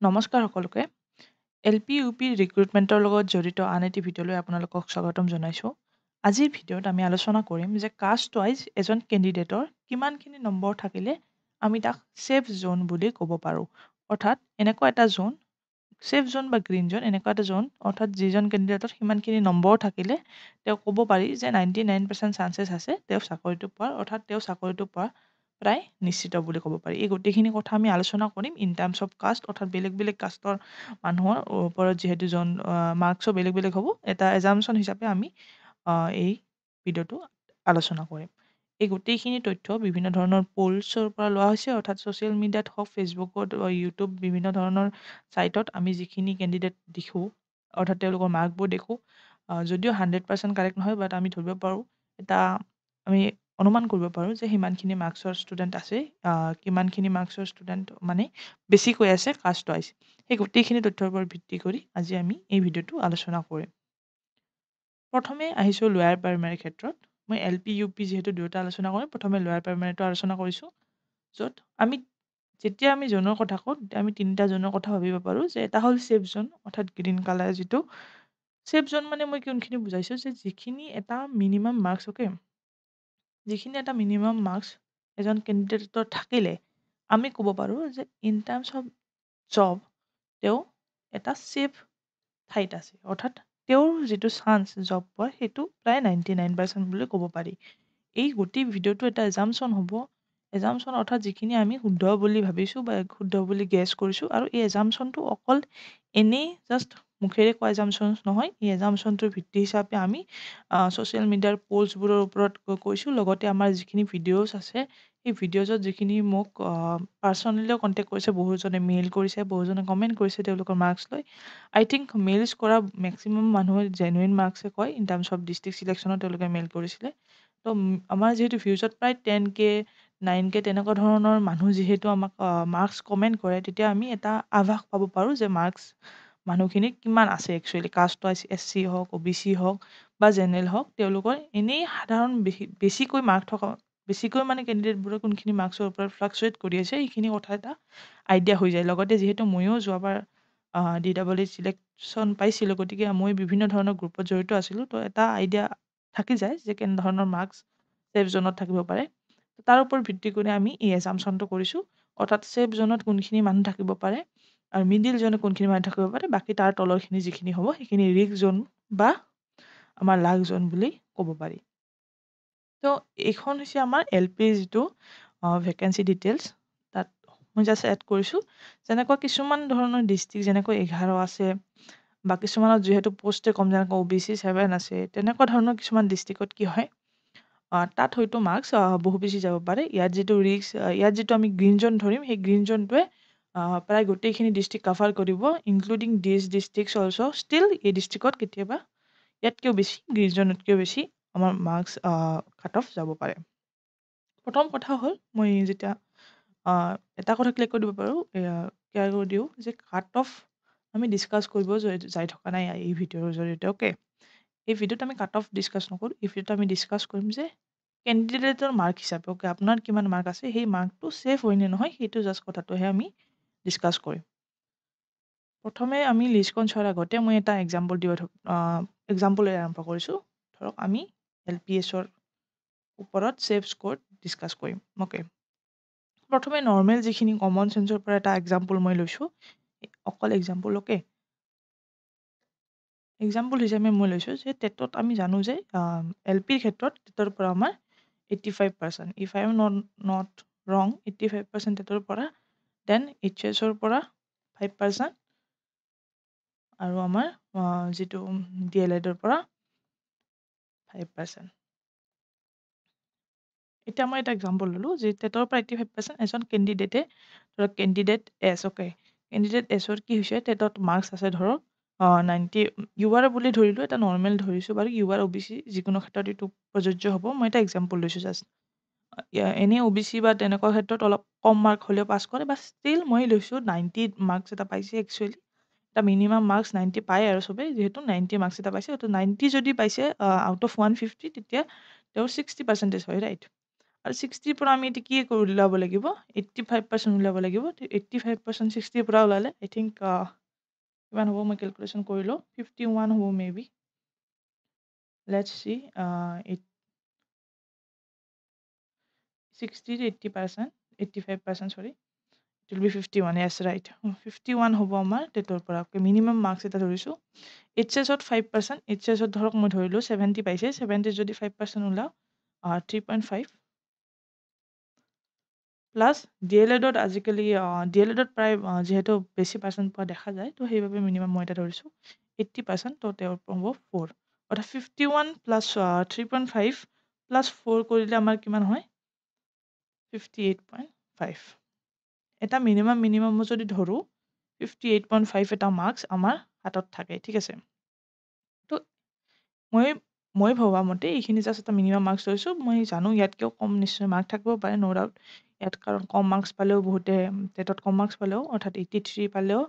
নমস্কাৰ সকলোকে LP UP ৰিক্ৰুটমেণ্টৰ লগত জড়িত আন এটি ভিডিঅ'লৈ আপোনালোকক স্বাগতম জনাইছোঁ। আজিৰ ভিডিঅ'ত আমি আলোচনা কৰিম যে কাষ্ট ৱাইজ এজন কেণ্ডিডেটৰ কিমানখিনি নম্বৰ থাকিলে আমি তাক ছেফ জ'ন বুলি ক'ব পাৰোঁ। অৰ্থাৎ এনেকুৱা এটা জ'ন, ছেফ জ'ন বা গ্ৰীণ জ'ন এনেকুৱা এটা জ'ন, অৰ্থাৎ যিজন কেণ্ডিডেটৰ সিমানখিনি নম্বৰ থাকিলে তেওঁ ক'ব পাৰি যে 99% চান্সেছ আছে তেওঁ চাকৰিটো পোৱাৰ, অৰ্থাৎ তেওঁ চাকৰিটো পোৱা প্ৰায় নিশ্চিত বুলি ক'ব পাৰি। এই গোটেইখিনি কথা আমি আলোচনা কৰিম ইন টাৰ্মছ অফ কাষ্ট, অৰ্থাৎ বেলেগ বেলেগ কাষ্টৰ মানুহৰ ওপৰত যিহেতু মাৰ্কছো বেলেগ বেলেগ হ'ব, এটা এজামশ্যন হিচাপে আমি এই ভিডিঅ'টো আলোচনা কৰিম। এই গোটেইখিনি তথ্য বিভিন্ন ধৰণৰ প'লছৰ পৰা লোৱা হৈছে, অৰ্থাৎ ছ'চিয়েল মিডিয়াত হওক, ফেচবুকত, ইউটিউব বিভিন্ন ধৰণৰ ছাইটত আমি যিখিনি কেণ্ডিডেট দেখোঁ, অৰ্থাৎ তেওঁলোকৰ মাৰ্কবোৰ দেখোঁ, যদিও 100% কাৰেক্ট নহয়, বাট আমি ধৰিব পাৰোঁ, এটা আমি অনুমান কৰিব পাৰোঁ যে সিমানখিনি মাৰ্কছৰ ষ্টুডেণ্ট আছে, কিমানখিনি মাৰ্কছৰ ষ্টুডেণ্ট মানে বেছিকৈ আছে কাষ্ট ৱাইজ। সেই গোটেইখিনি তথ্যৰ ওপৰত ভিত্তি কৰি আজি আমি এই ভিডিঅ'টো আলোচনা কৰিম। প্ৰথমে আহিছোঁ লোৱাৰ প্ৰাইমেৰীৰ ক্ষেত্ৰত। মই এল পি ইউ পি যিহেতু দুয়োটা আলোচনা কৰিম, প্ৰথমে লোৱাৰ প্ৰাইমেৰীটো আলোচনা কৰিছোঁ, য'ত যেতিয়া আমি জ'নৰ কথা কওঁ তেতিয়া আমি তিনিটা জ'নৰ কথা ভাবিব পাৰোঁ, যে এটা হ'ল ছেফ জ'ন, অৰ্থাৎ গ্ৰীণ কালাৰ যিটো ছেফ জ'ন মানে মই কোনখিনি বুজাইছোঁ, যে যিখিনি এটা মিনিমাম মাৰ্কছ, যিখিনি এটা মিনিমাম মাৰ্কছ এজন কেণ্ডিডেটৰ থাকিলে আমি ক'ব পাৰোঁ যে ইন টাৰ্মছ অফ জব তেওঁ এটা ছেফ ঠাইত আছে, অৰ্থাৎ তেওঁৰ যিটো চান্স জব পোৱাৰ সেইটো প্ৰায় 99% বুলি ক'ব পাৰি। এই গোটেই ভিডিঅ'টো এটা এজামশ্যন হ'ব, এজামশ্যন অৰ্থাৎ যিখিনি আমি শুদ্ধ বুলি ভাবিছোঁ বা শুদ্ধ বুলি গেছ কৰিছোঁ, আৰু এই এজামশ্যনটো অকল এনেই জাষ্ট মুখেৰে কোৱা এজামশ্যনছ নহয়, এই এজামশ্যনটোৰ ভিত্তি হিচাপে আমি ছ'চিয়েল মিডিয়াৰ প'লছবোৰৰ ওপৰত কৈছোঁ, লগতে আমাৰ যিখিনি ভিডিঅ'ছ আছে সেই ভিডিঅ'জত যিখিনি মোক পাৰ্চনেলিও কণ্টেক্ট কৰিছে, বহুজনে মেইল কৰিছে, বহুজনে কমেণ্ট কৰিছে তেওঁলোকৰ মাৰ্কছ লৈ। আই থিংক মেইলছ কৰা মেক্সিমাম মানুহে জেনুইন মাৰ্কছে কয়, ইন টাৰ্মছ অফ ডিষ্ট্ৰিক্ট ছিলেকশ্যনত তেওঁলোকে মেইল কৰিছিলে। তো আমাৰ যিহেতু ভিউজত প্ৰায় 10K 9K তেনেকুৱা ধৰণৰ মানুহ যিহেতু আমাক মাৰ্কছ কমেণ্ট কৰে, তেতিয়া আমি এটা আভাস পাব পাৰোঁ যে মাৰ্কছ মানুহখিনি কিমান আছে একচুৱেলি, কাষ্ট ৱাইজ SC হওক, OBC হওক বা জেনেৰেল হওক, তেওঁলোকৰ এনেই সাধাৰণ বেছিকৈ মাৰ্ক থকা, বেছিকৈ মানে কেণ্ডিডেটবোৰৰ কোনখিনি মাৰ্কছৰ ওপৰত ফ্লাকচুৱেট কৰি আছে এইখিনি কথা এটা আইডিয়া হৈ যায়। লগতে যিহেতু ময়ো যোৱাবাৰ DEE ছিলেকশ্যন পাইছিলোঁ, গতিকে মই বিভিন্ন ধৰণৰ গ্ৰুপত জড়িত আছিলোঁ, তো এটা আইডিয়া থাকি যায় যে কেনে ধৰণৰ মাৰ্কছ ছেফ জ'নত থাকিব পাৰে। তাৰ ওপৰত ভিত্তি কৰি আমি এই এজামশ্যনটো কৰিছোঁ, অৰ্থাৎ ছেফ জ'নত কোনখিনি মানুহ থাকিব পাৰে আৰু মিডিল জ'নত কোনখিনি মানুহ থাকিব পাৰে, বাকী তাৰ তলৰখিনি যিখিনি হ'ব সেইখিনি ৰিস্ক জ'ন বা আমাৰ লাক জ'ন বুলি ক'ব পাৰি। তো এইখন হৈছে আমাৰ এল পিৰ যিটো ভেকেঞ্চি ডিটেইলছ, তাত মই জাষ্ট এড কৰিছোঁ। যেনেকুৱা কিছুমান ধৰণৰ ডিষ্ট্ৰিক্ট যেনেকৈ 11 আছে, বা কিছুমানত যিহেতু পষ্টে কম, যেনেকৈ OBC 7 আছে, তেনেকুৱা ধৰণৰ কিছুমান ডিষ্ট্ৰিক্টত কি হয়, তাত হয়তো মাৰ্কছ বহু বেছি যাব পাৰে। ইয়াত যিটো আমি গ্ৰীণ জ'ন ধৰিম, সেই গ্ৰীণ জ'নটোৱে প্ৰায় গোটেইখিনি ডিষ্ট্ৰিক্ট কাভাৰ কৰিব, ইনক্লুডিং দিছ ডিষ্ট্ৰিক্টছ অলছ'। ষ্টিল এই ডিষ্ট্ৰিক্টত কেতিয়াবা ইয়াতকৈও বেছি, গ্ৰীণ জ'নতকৈও বেছি আমাৰ মাৰ্কছ কাট অফ যাব পাৰে। প্ৰথম কথা হ'ল, মই যেতিয়া এটা কথা ক্লিয়াৰ কৰি দিব পাৰোঁ, ক্লিয়াৰ কৰি দিওঁ যে কাট অফ আমি ডিছকাছ কৰিব যাই থকা নাই এই ভিডিঅ'ৰ জৰিয়তে। এই ভিডিঅ'ত আমি কাট অফ ডিছকাছ নকৰোঁ, এই ভিডিঅ'ত আমি ডিছকাছ কৰিম যে কেণ্ডিডেটৰ মাৰ্ক হিচাপে আপোনাৰ কিমান মাৰ্ক আছে, সেই মাৰ্কটো ছেফ হয় নে নহয়, সেইটো জাষ্ট কথাটোহে আমি ডিছকাছ কৰিম। প্ৰথমে আমি লিষ্টখন চোৱাৰ আগতে মই এটা এক্সাম্পলেৰে আৰম্ভ কৰিছোঁ। ধৰক আমি LPSৰ ওপৰত ছেফ স্ক'ৰ ডিছকাছ কৰিম। প্ৰথমে নৰ্মেল যিখিনি কমন চেঞ্চৰ পৰা এটা এক্সাম্পল মই লৈছোঁ, অকল এক্সাম্পল এক্সাম্পল হিচাপে মই লৈছোঁ যে টেটত আমি জানো যে LPৰ ক্ষেত্ৰত টেটৰ পৰা আমাৰ 85%, ইফ আই এম নট ৰং, 85% টেটৰ পৰা, দেন HS-ৰ পৰা 5%, আৰু আমাৰ যিটো DLEDৰ পৰা 5%। এতিয়া মই এটা এক্সাম্পল ল'লোঁ যে টেটৰ পৰা 85% এজন কেণ্ডিডেটে, ধৰক কেণ্ডিডেট এছ, কেণ্ডিডেট এছৰ কি হৈছে, টেটত মাৰ্কছ আছে ধৰক 90, UR বুলি ধৰিলোঁ, এটা নৰ্মেল ধৰিছোঁ বাৰু, UR OBC যিকোনো ক্ষেত্ৰত এইটো প্ৰযোজ্য হ'ব। মই এটা এক্সাম্পল লৈছোঁ জাষ্ট, এনেই OBC বা তেনেকুৱা ক্ষেত্ৰত অলপ কম মাৰ্ক হ'লেও পাছ কৰে, বা ষ্টিল মই লৈছোঁ 90 মাৰ্কছ এটা পাইছে, একচুৱেলি এটা মিনিমাম মাৰ্কছ 90 পায় আৰু চবেই, যিহেতু 90 মাৰ্কছ এটা পাইছে, তো 90 যদি পাইছে আউট অফ 150, তেতিয়া তেওঁৰ 60% হয়, ৰাইট। আৰু 60ৰ পৰা আমি এতিয়া কি কৰি ওলাব লাগিব 85% ওলাব লাগিব 85% 60ৰ পৰা ওলালে আই থিংক কিমান হ'ব মই কেলকুলেশ্যন কৰি লওঁ 51 হ'ব মে বি লেটছ চি 60 80% 85% চৰি it will be 51 yes right 51 হ'ব আমাৰ টেটৰ পৰা মিনিমাম মাৰ্কছ এটা ধৰিছোঁ এইচএছত 5% এইচএছত ধৰক মই ধৰিলোঁ 70 পাইছে 70 যদি 5% ওলাওঁ 3.5 প্লাছ ডি এল এডত আজিকালি ডি এল এডত প্ৰায় যিহেতু বেছি পাৰ্চেণ্ট পোৱা দেখা যায় তো সেইবাবে মিনিমাম মই এটা ধৰিছোঁ 80% তো তেওঁৰ হ'ব 4 অৰ্থাৎ 51 প্লাছ 3.5 প্লাছ 4 কৰিলে আমাৰ কিমান হয় 58.5 এটা মিনিমাম যদি ধৰোঁ 58.5 এটা মাৰ্কছ আমাৰ হাতত থাকে ঠিক আছে তো মই মই ভবা মতে এইখিনি জাষ্ট এটা মিনিমাম মাৰ্কছ লৈছোঁ মই জানো ইয়াতকৈও কম নিশ্চয় মাৰ্ক থাকিব পাৰে ন' ডাউট ইয়াত কাৰণ কম মাৰ্কছ পালেও বহুতে টেটত কম মাৰ্কছ পালেও অৰ্থাৎ 83 পালেও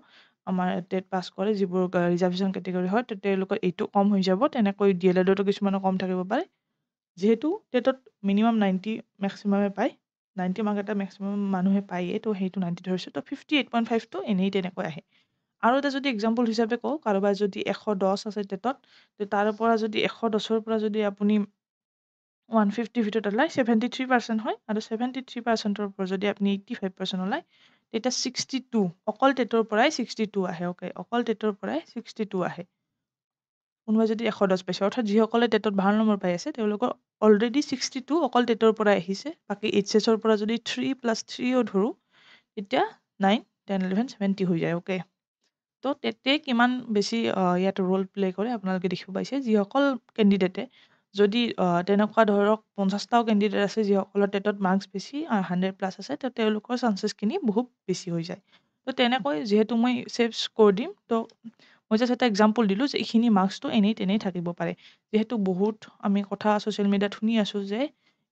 আমাৰ টেট পাছ কৰে যিবোৰ ৰিজাৰ্ভেশ্যন কেটেগৰী হয় তো তেওঁলোকৰ এইটো কম হৈ যাব তেনেকৈ ডি এল এডতো কিছুমানৰ কম থাকিব পাৰে যিহেতু টেটত মিনিমাম 90 মেক্সিমামে পায় 90 মাৰ্ক এটা মেক্সিমাম মানুহে পায়েই তো সেইটো 90 ধৰিছোঁ তো 58.5টো এনেই তেনেকৈ আহে আৰু এটা যদি এক্সাম্পল হিচাপে কওঁ কাৰোবাৰ যদি 110 আছে টেটত তো তাৰ পৰা যদি 110ৰ পৰা যদি আপুনি 150 ভিতৰত ওলাই 73% হয় আৰু 73%ৰ পৰা যদি আপুনি 85% ওলাই তেতিয়া 62 অকল টেটৰ পৰাই 62 আহে অ'কে অকল টেটৰ পৰাই 62 আহে কোনোবাই যদি 110 পাইছে অৰ্থাৎ যিসকলে টেটত ভাল নম্বৰ পাই আছে তেওঁলোকৰ অলৰেডি 62 অকল টেটৰ পৰাই আহিছে বাকী এইচএছৰ পৰা যদি 3 + 3ও ধৰোঁ তেতিয়া 9 10 11 70 হৈ যায় অ'কে তো টেটে কিমান বেছি ইয়াত ৰোল প্লে' কৰে আপোনালোকে দেখিব পাইছে যিসকল কেণ্ডিডেটে যদি তেনেকুৱা ধৰক 50টাও কেণ্ডিডেট আছে যিসকলৰ টেটত মাৰ্কছ বেছি 100+ আছে তো তেওঁলোকৰ চান্সেছখিনি বহুত বেছি হৈ যায় তো তেনেকৈ যিহেতু মই ছেভ স্ক'ৰ দিম তো মই জাষ্ট এটা এক্সাম্পল দিলোঁ যে এইখিনি মাৰ্কছটো এনেই তেনেই থাকিব পাৰে যিহেতু বহুত আমি কথা ছ'চিয়েল মিডিয়াত শুনি আছোঁ যে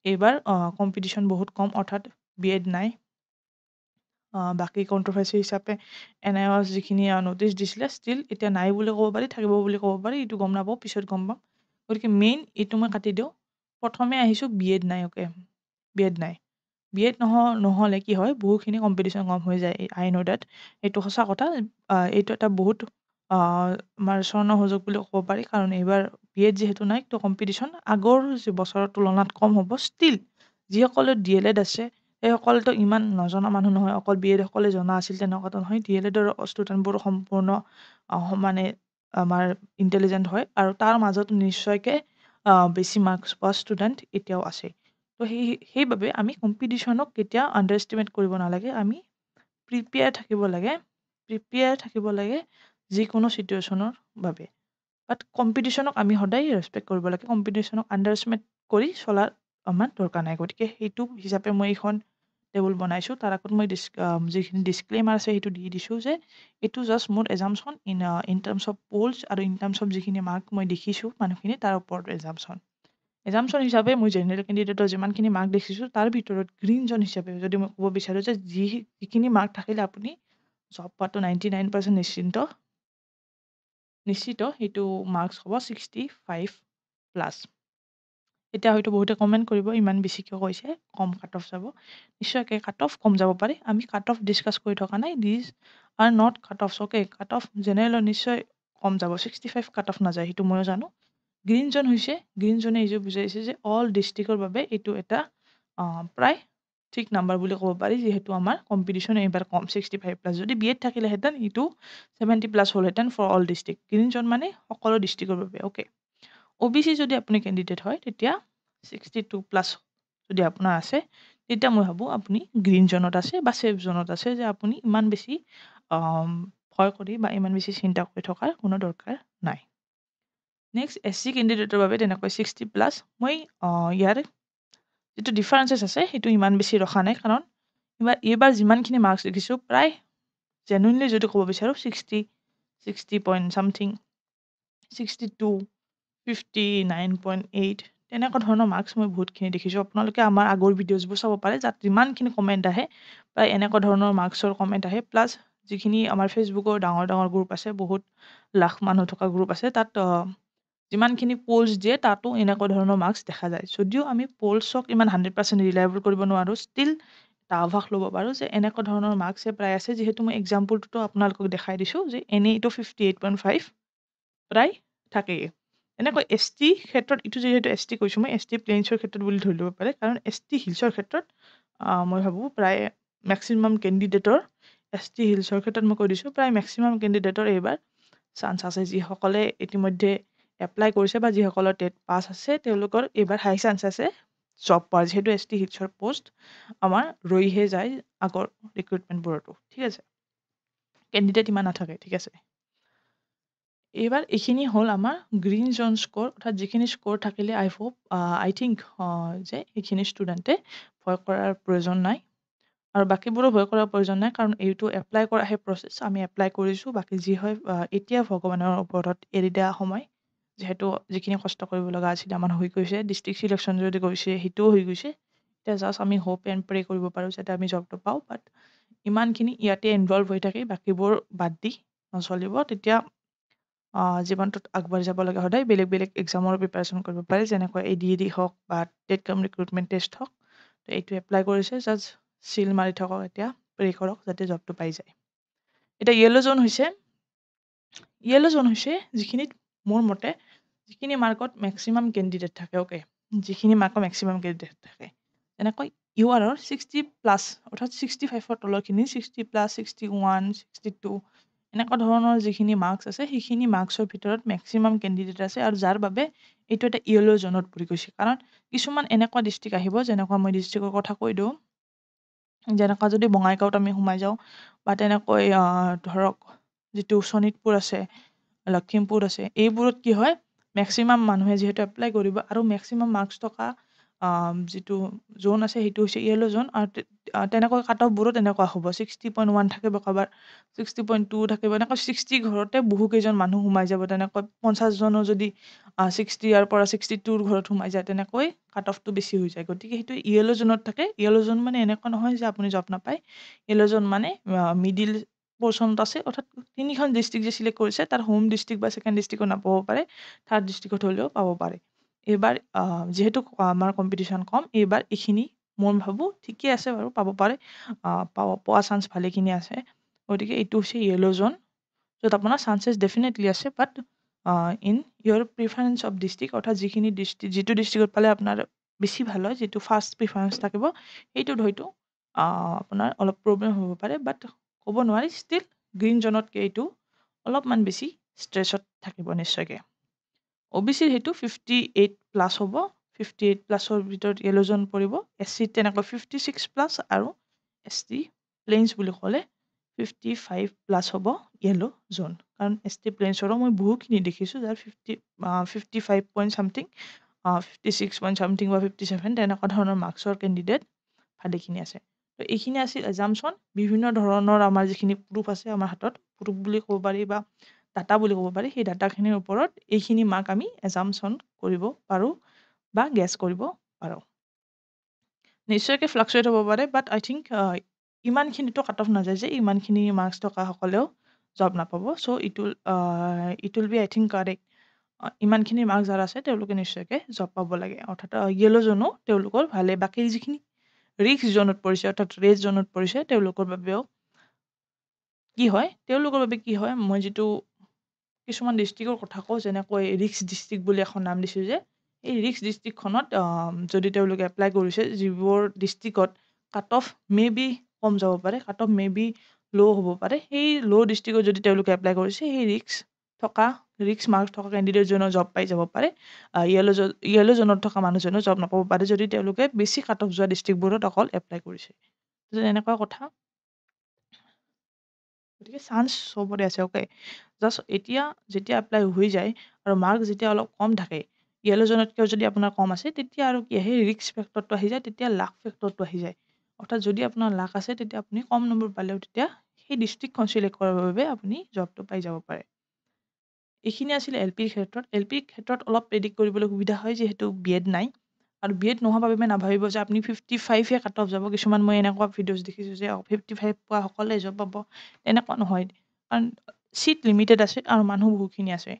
এইবাৰ কম্পিটিশ্যন বহুত কম অৰ্থাৎ বি এড নাই বাকী কণ্ট্ৰভাৰ্চি হিচাপে NIOS যিখিনি ন'টিচ দিছিলে ষ্টিল এতিয়া নাই বুলি ক'ব পাৰি থাকিব বুলি ক'ব পাৰি এইটো গম নাপাওঁ পিছত গম পাম গতিকে মেইন এইটো মই কাটি দিওঁ প্ৰথমে আহিছোঁ বি এড নাই অ'কে বি এড নাই বি এড নহ'লে কি হয় বহুখিনি কম্পিটিশ্যন কম হৈ যায় আই ন' ডেট এইটো সঁচা কথা এইটো এটা বহুত আমাৰ স্বৰ্ণ সুযোগ বুলি ক'ব পাৰি কাৰণ এইবাৰ বি এড যিহেতু নাই তো কম্পিটিশ্যন আগৰ বছৰৰ তুলনাত কম হ'ব ষ্টিল যিসকলে ডি এল এড আছে সেইসকলেতো ইমান নজনা মানুহ নহয় অকল বি এডসকলে জনা আছিল তেনেকুৱাতো নহয় ডি এল এডৰ ষ্টুডেণ্টবোৰ সম্পূৰ্ণ সমানে আমাৰ ইণ্টেলিজেণ্ট হয় আৰু তাৰ মাজত নিশ্চয়কৈ বেছি মাৰ্কছ পোৱা ষ্টুডেণ্ট এতিয়াও আছে তো সেইবাবে আমি কম্পিটিশ্যনক কেতিয়াও আণ্ডাৰ এষ্টিমেট কৰিব নালাগে আমি প্ৰিপেয়াৰ থাকিব লাগে যিকোনো ছিটুৱেশ্যনৰ বাবে বাট কম্পিটিশ্যনক আমি সদায় ৰেচপেক্ট কৰিব লাগে কম্পিটিশ্যনক আণ্ডাৰ এষ্টিমেট কৰি চলাৰ আমাৰ দৰকাৰ নাই গতিকে সেইটো হিচাপে মই এইখন টেবুল বনাইছোঁ তাৰ আগত মই যিখিনি ডিছক্লেইমাৰ আছে সেইটো দি দিছোঁ যে এইটো জাষ্ট মোৰ examination in terms of polls আৰু ইন টাৰ্মছ অফ যিখিনি মাৰ্ক মই দেখিছোঁ মানুহখিনি তাৰ ওপৰত এজামশ্যন হিচাপে মই জেনেৰেল কেণ্ডিডেটৰ যিমানখিনি মাৰ্ক দেখিছোঁ তাৰ ভিতৰত গ্ৰীণ জ'ন হিচাপে যদি মই ক'ব বিচাৰোঁ যে যিখিনি মাৰ্ক থাকিলে আপুনি জব পোৱাটো 99% নিশ্চিত সেইটো মাৰ্কছ হ'ব 65+। এতিয়া হয়তো বহুতে কমেণ্ট কৰিব ইমান বেছি কিয় কৈছে কম কাট অফ যাব নিশ্চয়কৈ কাট অফ কম যাব পাৰে আমি কাট অফ ডিছকাছ কৰি থকা নাই these are not cut off okay cut off জেনেৰেলৰ নিশ্চয় কম যাব 65 কাট অফ নাযায় সেইটো ময়ো জানো গ্ৰীণ জ'ন হৈছে গ্ৰীণ জ'নে এইটো বুজাইছে যে অল ডিষ্ট্ৰিক্টৰ বাবে এইটো এটা প্ৰায় ঠিক নাম্বাৰ বুলি ক'ব পাৰি যিহেতু আমাৰ কম্পিটিশ্যন এইবাৰ কম 65+ যদি বি এড থাকিলেহেঁতেন এইটো 70+ হ'লহেঁতেন for all district green zone মানে সকলো ডিষ্ট্ৰিক্টৰ বাবে অ'কে OBC যদি আপুনি কেণ্ডিডেট হয় তেতিয়া 62+ যদি আপোনাৰ আছে তেতিয়া মই ভাবোঁ আপুনি গ্ৰীণ জ'নত আছে বা ছেফ জ'নত আছে যে আপুনি ইমান বেছি ভয় কৰি বা ইমান বেছি চিন্তা কৰি থকাৰ কোনো দৰকাৰ নাই নেক্সট SC কেণ্ডিডেটৰ বাবে তেনেকৈ 60+ মই ইয়াৰ যিটো ডিফাৰেঞ্চেছ আছে সেইটো ইমান বেছি ৰখা নাই কাৰণ এইবাৰ যিমানখিনি মাৰ্কছ দেখিছোঁ প্ৰায় জেনুইনলি যদি ক'ব বিচাৰোঁ 60 পইণ্ট ছামথিং 62 59.8 তেনেকুৱা ধৰণৰ মাৰ্কছ মই বহুতখিনি দেখিছোঁ আপোনালোকে আমাৰ আগৰ ভিডিঅ'জবোৰ চাব পাৰে যাত যিমানখিনি কমেণ্ট আহে প্ৰায় এনেকুৱা ধৰণৰ মাৰ্কছৰ কমেণ্ট আহে প্লাছ যিখিনি আমাৰ ফেচবুকৰ ডাঙৰ ডাঙৰ গ্ৰুপ আছে বহুত লাখ মানুহ থকা গ্ৰুপ আছে তাত যিমানখিনি পোলছ দিয়ে তাতো এনেকুৱা ধৰণৰ মাৰ্কছ দেখা যায় যদিও আমি পোলছক ইমান 100% ৰিলায়েবল কৰিব নোৱাৰোঁ ষ্টিল এটা আভাস ল'ব পাৰোঁ যে এনেকুৱা ধৰণৰ মাৰ্কছে প্ৰায় আছে যিহেতু মই এক্সাম্পলটোতো আপোনালোকক দেখাই দিছোঁ যে এনেইটো 58.5 প্ৰায় থাকেই এনেকৈ এছ টি ক্ষেত্ৰত এইটো যিহেতু এছ টি কৈছোঁ মই এছ টি প্লেইনছৰ ক্ষেত্ৰত বুলি ধৰি ল'ব পাৰে কাৰণ এছ টি হিলছৰ ক্ষেত্ৰত মই ভাবোঁ প্ৰায় মেক্সিমাম কেণ্ডিডেটৰ এছ টি হিলছৰ ক্ষেত্ৰত মই কৈ দিছোঁ প্ৰায় মেক্সিমাম কেণ্ডিডেটৰ এইবাৰ চান্স আছে যিসকলে ইতিমধ্যে এপ্লাই কৰিছে বা যিসকলৰ টেট পাছ আছে তেওঁলোকৰ এইবাৰ হাই চান্স আছে জব পোৱাৰ যিহেতু এছ টি হিলছৰ পষ্ট আমাৰ ৰৈহে যায় আগৰ ৰিক্ৰুটমেণ্টবোৰতো ঠিক আছে কেণ্ডিডেট ইমান নাথাকে ঠিক আছে এইবাৰ এইখিনি হ'ল আমাৰ গ্ৰীণ জ'ন স্ক'ৰ অৰ্থাৎ যিখিনি স্ক'ৰ থাকিলে আই থিংক যে এইখিনি ষ্টুডেণ্টে ভয় কৰাৰ প্ৰয়োজন নাই আৰু বাকীবোৰো ভয় কৰাৰ প্ৰয়োজন নাই কাৰণ এইটো এপ্লাই কৰাহে প্ৰচেছ আমি এপ্লাই কৰিছোঁ বাকী যি হয় এতিয়া ভগৱানৰ ওপৰত এৰি দিয়া সময় যিহেতু যিখিনি কষ্ট কৰিব লগা আছিলে আমাৰ হৈ গৈছে ডিষ্ট্ৰিক্ট চিলেকশ্যন যদি গৈছে সেইটোও হৈ গৈছে এতিয়া জাষ্ট আমি হোপ এণ্ড প্ৰে কৰিব পাৰোঁ যাতে আমি জবটো পাওঁ বাট ইমানখিনি ইয়াতে ইনভলভ হৈ থাকে বাকীবোৰ বাদ দি নচলিব তেতিয়া জীৱনটোত আগবাঢ়ি যাব লাগে সদায় বেলেগ বেলেগ এক্সামৰ প্ৰিপাৰেশ্যন কৰিব পাৰে যেনেকৈ ADAD হওক বা টেট কাম ৰিক্ৰুটমেণ্ট টেষ্ট হওক তো এইটো এপ্লাই কৰিছে জাষ্ট চিল মাৰি থাকক এতিয়া প্ৰে কৰক যাতে জবটো পাই যায় এতিয়া য়েল্ল' জ'ন হৈছে যিখিনিত মোৰ মতে যিখিনি মাৰ্কত মেক্সিমাম কেণ্ডিডেট থাকে অ'কে যিখিনি মাৰ্কত মেক্সিমাম কেণ্ডিডেট থাকে যেনেকৈ URৰ 60+ অৰ্থাৎ 65ৰ তলৰখিনি 60+, 61, 62 এনেকুৱা ধৰণৰ যিখিনি মাৰ্কছ আছে সেইখিনি মাৰ্কছৰ ভিতৰত মেক্সিমাম কেণ্ডিডেট আছে আৰু যাৰ বাবে এইটো এটা য়েল্ল' জ'নত পৰি গৈছে কাৰণ কিছুমান এনেকুৱা ডিষ্ট্ৰিক্ট আহিব যেনেকুৱা মই ডিষ্ট্ৰিক্টৰ কথা কৈ দিওঁ যেনেকুৱা যদি বঙাইগাঁৱত আমি সোমাই যাওঁ বা তেনেকৈ ধৰক যিটো শোণিতপুৰ আছে লখিমপুৰ আছে এইবোৰত কি হয় মেক্সিমাম মানুহে যিহেতু এপ্লাই কৰিব আৰু মেক্সিমাম মাৰ্কছ থকা যিটো জ'ন আছে সেইটো হৈছে য়েল্ল' জ'ন আৰু তেনেকৈ কাট অফবোৰো তেনেকুৱা হ'ব 60.1 থাকিব কাৰোবাৰ 60.2 থাকিব এনেকৈ 60 ঘৰতে বহুকেইজন মানুহ সোমাই যাব তেনেকৈ 50জনৰ যদি 60 ইয়াৰ পৰা 62ৰ ঘৰত সোমাই যায় তেনেকৈ কাট অফটো বেছি হৈ যায় গতিকে সেইটো য়েল্ল' জ'নত থাকে য়েল্ল' জ'ন মানে এনেকুৱা নহয় যে আপুনি জব নাপায় য়েল্ল' জ'ন মানে মিডিল পৰ্চনত আছে অৰ্থাৎ তিনিখন ডিষ্ট্ৰিক্ট যে চিলেক্ট কৰিছে তাৰ হোম ডিষ্ট্ৰিক্ট বা ছেকেণ্ড ডিষ্ট্ৰিক্টত নাপাব পাৰে থাৰ্ড ডিষ্ট্ৰিক্টত হ'লেও পাব পাৰে এইবাৰ যিহেতু আমাৰ কম্পিটিশ্যন কম এইবাৰ এইখিনি মই ভাবোঁ ঠিকেই আছে বাৰু পাব পাৰে পোৱা চান্স ভালেখিনি আছে গতিকে এইটো হৈছে য়েল্ল' জ'ন য'ত আপোনাৰ চান্সেছ ডেফিনেটলি আছে but in your preference of district অৰ্থাৎ যিখিনি ডিষ্ট্ৰিক্ট যিটো ডিষ্ট্ৰিক্টত পালে আপোনাৰ বেছি ভাল হয় যিটো ফাৰ্ষ্ট প্ৰিফাৰেঞ্চ থাকিব সেইটোত হয়তো আপোনাৰ অলপ প্ৰব্লেম হ'ব পাৰে বাট ক'ব নোৱাৰি ষ্টিল গ্ৰীণ জ'নতকৈ এইটো অলপমান বেছি ষ্ট্ৰেছত থাকিব নিশ্চয়কৈ OBCৰ সেইটো 58+ হ'ব 58+ৰ ভিতৰত য়েল্ল' জ'ন পৰিব SC তেনেকৈ 56+ আৰু ST প্লেইনছ বুলি ক'লে 55+ হ'ব য়েল্ল' জ'ন কাৰণ ST প্লেইনছৰো মই বহুখিনি দেখিছোঁ যাৰ 55 পইণ্ট চামথিং 56 পইণ্ট চামথিং বা 57 তেনেকুৱা ধৰণৰ মাৰ্কছৰ কেণ্ডিডেট ভালেখিনি আছে তো এইখিনি আছিল এজামশ্যন বিভিন্ন ধৰণৰ আমাৰ যিখিনি প্ৰুফ আছে আমাৰ হাতত প্ৰুফ বুলি ক'ব পাৰি বা ডাটা বুলি ক'ব পাৰি সেই ডাটাখিনিৰ ওপৰত এইখিনি মাৰ্ক আমি এজামশ্যন কৰিব পাৰোঁ বা গেছ কৰিব পাৰোঁ নিশ্চয়কৈ ফ্লাকচুৱেট হ'ব পাৰে বাট আই থিংক ইমানখিনিতো কাট অফ নাযায় যে ইমানখিনি মাৰ্কছ থকাসকলেও জব নাপাব so' it will be I think correct ইমানখিনি মাৰ্কছ যাৰ আছে তেওঁলোকে নিশ্চয়কৈ জব পাব লাগে অৰ্থাৎ য়েল্ল' জ'নো তেওঁলোকৰ ভালে বাকী যিখিনি ৰিস্ক জ'নত পৰিছে অৰ্থাৎ ৰেড জ'নত পৰিছে তেওঁলোকৰ বাবেও কি হয় তেওঁলোকৰ বাবে কি হয় মই যিটো কিছুমান ডিষ্ট্ৰিক্টৰ কথা কওঁ যেনেকৈ ৰিস্ক ডিষ্ট্ৰিক্ট বুলি এখন নাম দিছোঁ যে এই ৰিস্ক ডিষ্ট্ৰিক্টখনত যদি তেওঁলোকে এপ্লাই কৰিছে যিবোৰ ডিষ্ট্ৰিক্টত কাট অফ মে বি কম যাব পাৰে কাট অফ মে বি ল' হ'ব পাৰে সেই ল' ডিষ্ট্ৰিক্টত যদি তেওঁলোকে এপ্লাই কৰিছে সেই ৰিস্ক মাৰ্কছ থকা কেণ্ডিডেটজনেও জব পাই যাব পাৰে য়েল্ল' জ'নত থকা মানুহজনেও জব নাপাব পাৰে যদি তেওঁলোকে বেছি কাট অফ যোৱা ডিষ্ট্ৰিক্টবোৰত অকল এপ্লাই কৰিছে এনেকুৱা কথা গতিকে চান্স চবতে আছে অ'কে জাষ্ট এতিয়া যেতিয়া এপ্লাই হৈ যায় আৰু মাৰ্ক যেতিয়া অলপ কম থাকে য়েল্ল' জ'নতকৈও যদি আপোনাৰ কম আছে তেতিয়া আৰু কি আহে ৰিস্ক ফেক্টৰটো আহি যায় তেতিয়া লাক ফেক্টৰটো আহি যায় অৰ্থাৎ যদি আপোনাৰ লাক আছে তেতিয়া আপুনি কম নম্বৰ পালেও তেতিয়া সেই ডিষ্ট্ৰিক্টখন চিলেক্ট কৰাৰ বাবে আপুনি জবটো পাই যাব পাৰে এইখিনি আছিলে LPৰ ক্ষেত্ৰত LPৰ ক্ষেত্ৰত অলপ প্ৰেডিক্ট কৰিবলৈ সুবিধা হয় যিহেতু BEd নাই আৰু BEd নোহোৱা বাবে নাভাবিব যে আপুনি 55হে কাট অফ যাব কিছুমান মই এনেকুৱা ভিডিঅ'জ দেখিছোঁ যে 55 পোৱা সকলে জব পাব তেনেকুৱা নহয় কাৰণ চিট লিমিটেড আছে আৰু মানুহ বহুখিনি আছে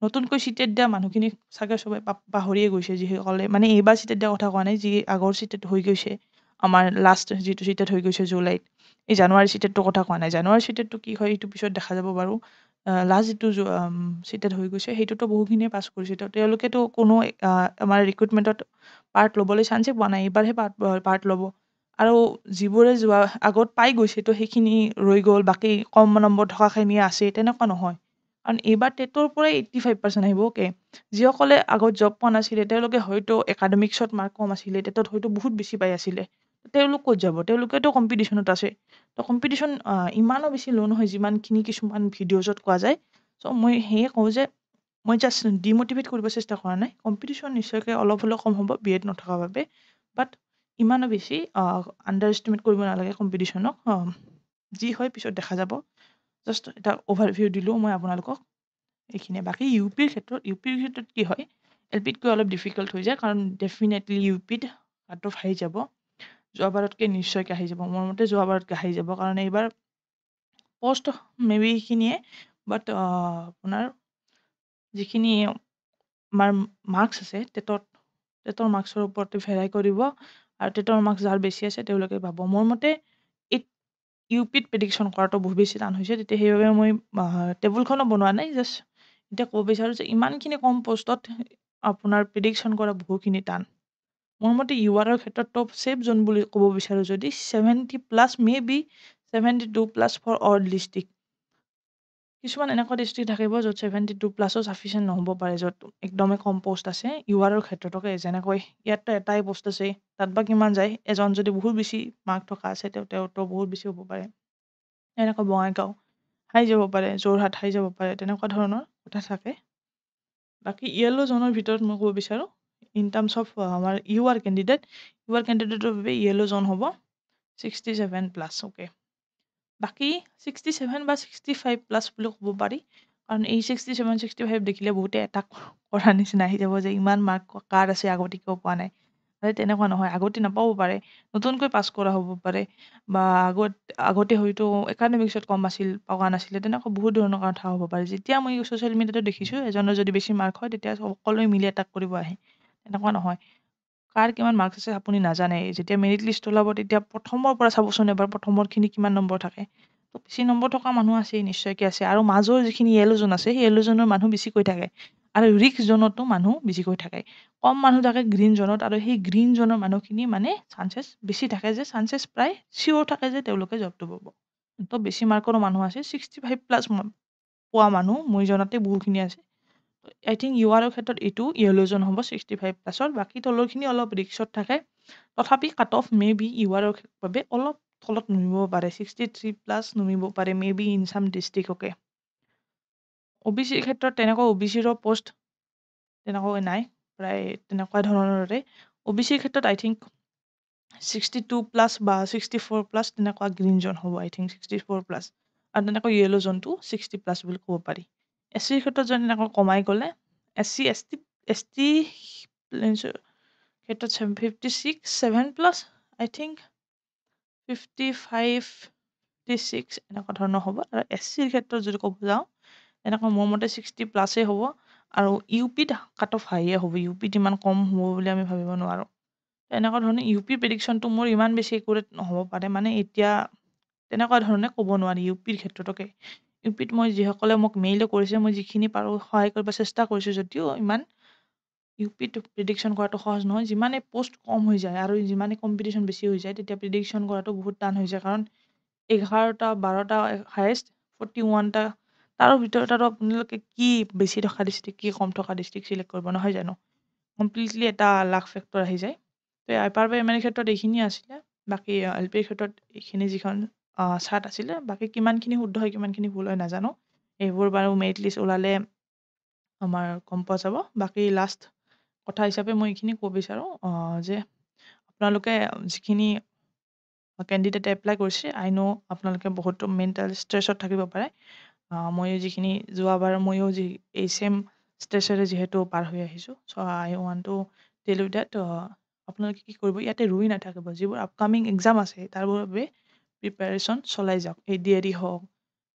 নতুনকৈ চিটেট দিয়া মানুহখিনি চাগে চবে পাহৰিয়ে গৈছে যিসকলে মানে এইবাৰ চিটেট দিয়া কথা কোৱা নাই যি আগৰ চিটেট হৈ গৈছে আমাৰ লাষ্ট যিটো চিটেট হৈ গৈছে জুলাইত এই জানুৱাৰী চিটেটটোৰ কথা কোৱা নাই জানুৱাৰী চিটেটটো কি হয় এইটো পিছত দেখা যাব বাৰু লাষ্ট যিটো চিটেট হৈ গৈছে সেইটোতো বহুখিনিয়ে পাছ কৰিছে তো তেওঁলোকেতো কোনো আমাৰ ৰিক্ৰুটমেণ্টত পাৰ্ট ল'বলৈ চান্সেই পোৱা নাই এইবাৰহে পাৰ্ট ল'ব আৰু যিবোৰে যোৱা আগত পাই গৈছে তো সেইখিনি ৰৈ গ'ল বাকী কম নম্বৰ থকাখিনি আছে তেনেকুৱা নহয় কাৰণ এইবাৰ টেটৰ পৰাই 85% আহিব অ'কে যিসকলে আগত জব পোৱা নাছিলে তেওঁলোকে হয়তো একাডেমিক্সত মাৰ্ক কম আছিলে টেটত হয়তো বহুত বেছি পাই আছিলে তেওঁলোক ক'ত যাব তেওঁলোকেতো কম্পিটিশ্যনত আছে তো কম্পিটিশ্যন ইমানো বেছি ল' নহয় যিমানখিনি কিছুমান ভিডিঅ'জত কোৱা যায় চ' মই সেয়ে কওঁ যে মই জাষ্ট ডিম'টিভেট কৰিব চেষ্টা কৰা নাই কম্পিটিশ্যন নিশ্চয়কৈ অলপ হ'লেও কম হ'ব বি এড নথকাৰ বাবে বাট ইমানো বেছি আণ্ডাৰ এষ্টিমেট কৰিব নালাগে কম্পিটিশ্যনক যি হয় পিছত দেখা যাব জাষ্ট এটা অ'ভাৰভিউ দিলোঁ মই আপোনালোকক এইখিনিয়ে বাকী ইউ পিৰ ক্ষেত্ৰত কি হয় এল পিতকৈ অলপ ডিফিকাল্ট হৈ যায় কাৰণ ডেফিনেটলি ইউ পিত কাট অফ আহি যাব যোৱাবাৰতকৈ নিশ্চয়কৈ আহি যাব মোৰ মতে যোৱাবাৰতকৈ আহি যাব কাৰণ এইবাৰ পষ্ট মেবি সেইখিনিয়ে বাট আপোনাৰ যিখিনি আমাৰ মাৰ্কছ আছে টেটৰ মাৰ্কছৰ ওপৰতে ভেৰাই কৰিব আৰু টেটৰ মাৰ্কছ যাৰ বেছি আছে তেওঁলোকে পাব মোৰ মতে ইউ পিত প্ৰেডিকশ্যন কৰাটো বহুত বেছি টান হৈছে তেতিয়া সেইবাবে মই টেবুলখনো বনোৱা নাই জাষ্ট এতিয়া ক'ব বিচাৰোঁ যে ইমানখিনি কম পষ্টত আপোনাৰ প্ৰেডিকশ্যন কৰা বহুখিনি টান মোৰ মতে ইউ আৰৰ ক্ষেত্ৰত ছেফ জোন বুলি ক'ব বিচাৰোঁ যদি 70+ may be 72+ for all district কিছুমান এনেকুৱা ডিষ্ট্ৰিক্ট থাকিব য'ত 72+ চাফিচিয়েণ্ট নহ'ব পাৰে য'ত একদমেই কম পষ্ট আছে ইউ আৰৰ ক্ষেত্ৰতকে যেনেকৈ ইয়াততো এটাই পষ্ট আছে তাত বা কিমান যায় এজন যদি বহুত বেছি মাৰ্ক থকা আছে তেওঁতো বহুত বেছি হ'ব পাৰে এনেকৈ বঙাইগাঁও হাই যাব পাৰে যোৰহাট হাই যাব পাৰে তেনেকুৱা ধৰণৰ কথা থাকে বাকী য়েল্ল' জ'নৰ ভিতৰত মই ক'ব বিচাৰোঁ ইন টাৰ্মছ অফ আমাৰ ইউ আৰ কেণ্ডিডেটৰ বাবে য়েল্ল' জ'ন হ'ব 67+ অ'কে বাকী 67 বা 65+ বুলি ক'ব পাৰি কাৰণ এই 67 65 দেখিলে বহুতে এটাক কৰাৰ নিচিনা আহি যাব যে ইমান মাৰ্ক কাৰ আছে আগতীয়াকেও পোৱা নাই তেনেকুৱা নহয় আগতে নাপাব পাৰে নতুনকৈ পাছ কৰা হ'ব পাৰে বা আগতে হয়তো একাডেমিক্সত কম আছিল পোৱা নাছিলে তেনেকুৱা বহুত ধৰণৰ কথা হ'ব পাৰে যেতিয়া মই ছ'চিয়েল মিডিয়াতো দেখিছোঁ এজনৰ যদি বেছি মাৰ্ক হয় তেতিয়া সকলোৱে মিলি এটাক কৰিব আহে তেনেকুৱা নহয় কাৰ কিমান মাৰ্কছ আছে আপুনি নাজানে যেতিয়া মেৰিট লিষ্ট ওলাব তেতিয়া প্ৰথমৰ পৰা চাবচোন এবাৰ প্ৰথমৰখিনি কিমান নম্বৰ থাকে তো বেছি নম্বৰ থকা মানুহ আছে নিশ্চয়কৈ আছে আৰু মাজৰ যিখিনি য়েল্ল' জ'ন আছে সেই য়েল্ল' জ'নৰ মানুহ বেছিকৈ থাকে আৰু ৰিস্ক জ'নতো মানুহ বেছিকৈ থাকে কম মানুহ থাকে গ্ৰীণ জ'নত আৰু সেই গ্ৰীণ জ'নৰ মানুহখিনি মানে চান্সেছ বেছি থাকে যে চান্সেছ প্ৰায় চিয়'ৰ থাকে যে তেওঁলোকে জবটো পাব তো বেছি মাৰ্কৰো মানুহ আছে 65+ পোৱা মানুহ মই জনাতে বহুখিনি আছে আই থিংক ইউ আৰৰ ক্ষেত্ৰত এইটো য়েল্ল' জ'ন হ'ব 65+ৰ বাকী তলৰখিনি অলপ ৰিক্সত থাকে তথাপি cut off may be U আৰৰ বাবে অলপ তলত নুমিব পাৰে 63+ নুমিব পাৰে মে বি ইন চাম ডিষ্ট্ৰিক্টকে অ' বি চিৰ ক্ষেত্ৰত তেনেকুৱা অ' বি চিৰো পষ্ট তেনেকৈ নাই প্ৰায় তেনেকুৱা ধৰণৰে অ' বি চিৰ ক্ষেত্ৰত আই থিংক 62+ বা 64+ তেনেকুৱা গ্ৰীণ জ'ন হ'ব আই থিংক 64+ আৰু তেনেকৈ য়েল্ল' জ'নটো 60+ বুলি ক'ব পাৰি এছ চিৰ ক্ষেত্ৰত যদি তেনেকৈ কমাই গ'লে এছ টি ক্ষেত্ৰত 56-7+ আই থিংক 55-56 এনেকুৱা ধৰণৰ হ'ব আৰু এছ চিৰ ক্ষেত্ৰত যদি ক'ব যাওঁ তেনেকৈ মোৰ মতে 60+এই হ'ব আৰু ইউ পিত কাট অফ হাইয়ে হ'ব ইউ পিত ইমান কম হ'ব বুলি আমি ভাবিব নোৱাৰোঁ এনেকুৱা ধৰণে ইউ পিৰ প্ৰেডিকশ্যনটো মোৰ ইমান বেছি একুৰেট নহ'ব পাৰে মানে এতিয়া তেনেকুৱা ধৰণে ক'ব নোৱাৰি ইউ পিৰ ক্ষেত্ৰতকে ইউ পিত মই যিসকলে মোক মেইলো কৰিছে মই যিখিনি পাৰোঁ সহায় কৰিব চেষ্টা কৰিছোঁ যদিও ইমান ইউ পিত প্ৰেডিকশ্যন কৰাটো সহজ নহয় যিমানে পষ্ট কম হৈ যায় আৰু যিমানে কম্পিটিশ্যন বেছি হৈ যায় তেতিয়া প্ৰেডিকশ্যন কৰাটো বহুত টান হৈ যায় কাৰণ 11টা 12টা হায়েষ্ট 41টা তাৰ ভিতৰত আৰু আপোনালোকে কি বেছি থকা ডিষ্ট্ৰিক্ট কি কম থকা ডিষ্ট্ৰিক্ট চিলেক্ট কৰিব নহয় জানো কমপ্লিটলি এটা লাক ফেক্টৰ আহি যায় তো আপাৰ প্ৰাইমেৰীৰ ক্ষেত্ৰত এইখিনিয়ে আছিলে বাকী এল পিৰ ক্ষেত্ৰত এইখিনি যিখন চাৰ্ট আছিলে বাকী কিমানখিনি শুদ্ধ হয় কিমানখিনি ভুল হয় নাজানো এইবোৰ বাৰু মেৰিট লিষ্ট ওলালে আমাৰ গম পোৱা যাব বাকী লাষ্ট কথা হিচাপে মই এইখিনি ক'ব বিচাৰোঁ যে আপোনালোকে যিখিনি কেণ্ডিডেটে এপ্লাই কৰিছে আই ন' আপোনালোকে বহুতো মেণ্টেল ষ্ট্ৰেছত থাকিব পাৰে ময়ো যিখিনি যোৱাবাৰ ময়ো এই ছেম ষ্ট্ৰেছেৰে যিহেতু পাৰ হৈ আহিছোঁ so' I want to tell you that আপোনালোকে কি কৰিব ইয়াতে ৰুই নাথাকিব যিবোৰ আপকামিং এক্সাম আছে তাৰ বাবে প্ৰিপেৰেশ্যন চলাই যাওক এ ডি আৰ ই হওক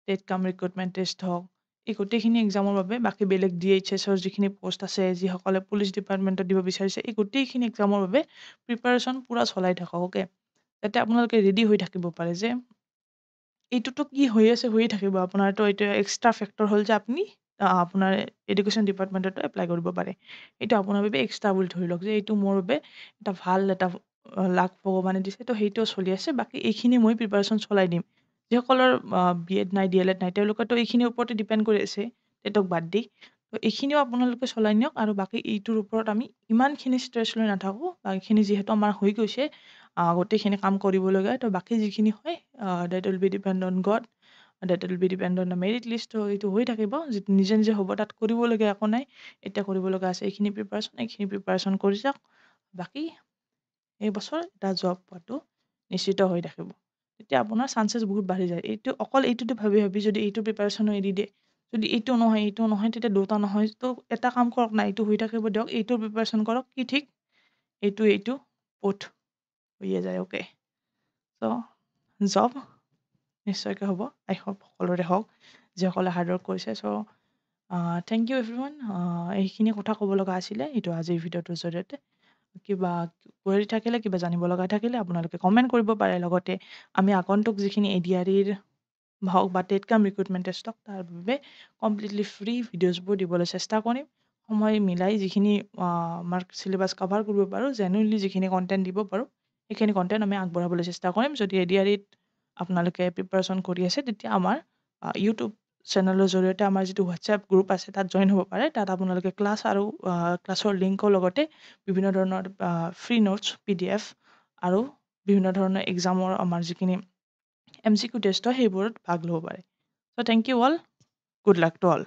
টেট কাম ৰিক্ৰুটমেণ্ট টেষ্ট হওক এই গোটেইখিনি এক্সামৰ বাবে বাকী বেলেগ DHS-ৰ যিখিনি পোষ্ট আছে, যিসকলে পুলিচ ডিপাৰ্টমেণ্টত দিব বিচাৰিছে, এই গোটেইখিনি এক্সামৰ বাবে প্ৰিপাৰেশ্যন পূৰা চলাই থাকক, অ'কে? যাতে আপোনালোকে ৰেডি হৈ থাকিব পাৰে যে এইটোতো কি হৈ আছে হৈয়ে থাকিব। আপোনাৰতো এইটো এক্সট্ৰা ফেক্টৰ হ'ল যে আপুনি আপোনাৰ এডুকেশ্যন ডিপাৰ্টমেণ্টতো এপ্লাই কৰিব পাৰে। এইটো আপোনাৰ বাবে এক্সট্ৰা বুলি ধৰি লওক যে এইটো মোৰ বাবে এটা ভাল এটা লাক ভগৱানে দিছে, তো সেইটোও চলি আছে। বাকী এইখিনি মই প্ৰিপাৰেশ্যন চলাই দিম। যিসকলৰ B.Ed নাই, DLED নাই, তেওঁলোকেতো এইখিনিৰ ওপৰতে ডিপেণ্ড কৰি আছে, টেটক বাদ দি। তো এইখিনিও আপোনালোকে চলাই নিয়ক আৰু বাকী এইটোৰ ওপৰত আমি ইমানখিনি ষ্ট্ৰেছ লৈ নাথাকোঁ। বাকীখিনি যিহেতু আমাৰ হৈ গৈছে গোটেইখিনি কাম কৰিবলগীয়া, তো বাকী যিখিনি হয় that will be depend on God, that will be depend on the merit list. তো এইটো হৈ থাকিব, যিটো নিজে নিজে হ'ব, তাত কৰিবলগীয়া একো নাই। এতিয়া কৰিবলগা আছে এইখিনি প্ৰিপাৰেশ্যন কৰি যাওক। বাকী এই বছৰ এটা জব পোৱাটো নিশ্চিত হৈ থাকিব। তেতিয়া আপোনাৰ চান্সেছ বহুত বাঢ়ি যায়। অকল এইটোতে ভাবি ভাবি যদি এইটো প্ৰিপাৰেশ্যনো এৰি দিয়ে, যদি এইটো নহয়, তেতিয়া দুটা নহয়, তো এটা কাম কৰক না, এইটো হৈ থাকিব দিয়ক, এইটোৰ প্ৰিপাৰেশ্যন কৰক, কি ঠিক এইটো পথ হৈয়ে যায়, অ'কে? চ' জব নিশ্চয়কৈ হ'ব। আই হোপ সকলোৰে হওক, যিসকলে হাৰ্ডৱৰ্ক কৰিছে। চ' থেংক ইউ এভৰিৱান। এইখিনি কথা ক'ব লগা আছিলে এইটো আজিৰ ভিডিঅ'টোৰ জৰিয়তে। কিবা কুৱেৰি থাকিলে, কিবা জানিব লগা থাকিলে আপোনালোকে কমেণ্ট কৰিব পাৰে। লগতে আমি আগন্তুক যিখিনি ADREৰ হওক বা টেটকাম ৰিক্ৰুটমেণ্ট টেষ্টক, তাৰ বাবে কমপ্লিটলি ফ্ৰী ভিডিঅ'জবোৰ দিবলৈ চেষ্টা কৰিম। সময় মিলাই যিখিনি আমাৰ চিলেবাছ কভাৰ কৰিব পাৰোঁ, জেনুইনলি যিখিনি কণ্টেণ্ট দিব পাৰোঁ, সেইখিনি কণ্টেণ্ট আমি আগবঢ়াবলৈ চেষ্টা কৰিম। যদি ADREত আপোনালোকে প্ৰিপাৰেশ্যন কৰি আছে, তেতিয়া আমাৰ ইউটিউব চেনেলৰ জৰিয়তে আমাৰ যিটো হোৱাটছএপ গ্ৰুপ আছে, তাত জইন হ'ব পাৰে। তাত আপোনালোকে ক্লাছ আৰু ক্লাছৰ লিংকৰ লগতে বিভিন্ন ধৰণৰ ফ্ৰী নোটছ, PDF আৰু বিভিন্ন ধৰণৰ এক্সামৰ আমাৰ যিখিনি MCQ টেষ্ট হয়, সেইবোৰত ভাগ ল'ব পাৰে। So' thank you all, good luck to all.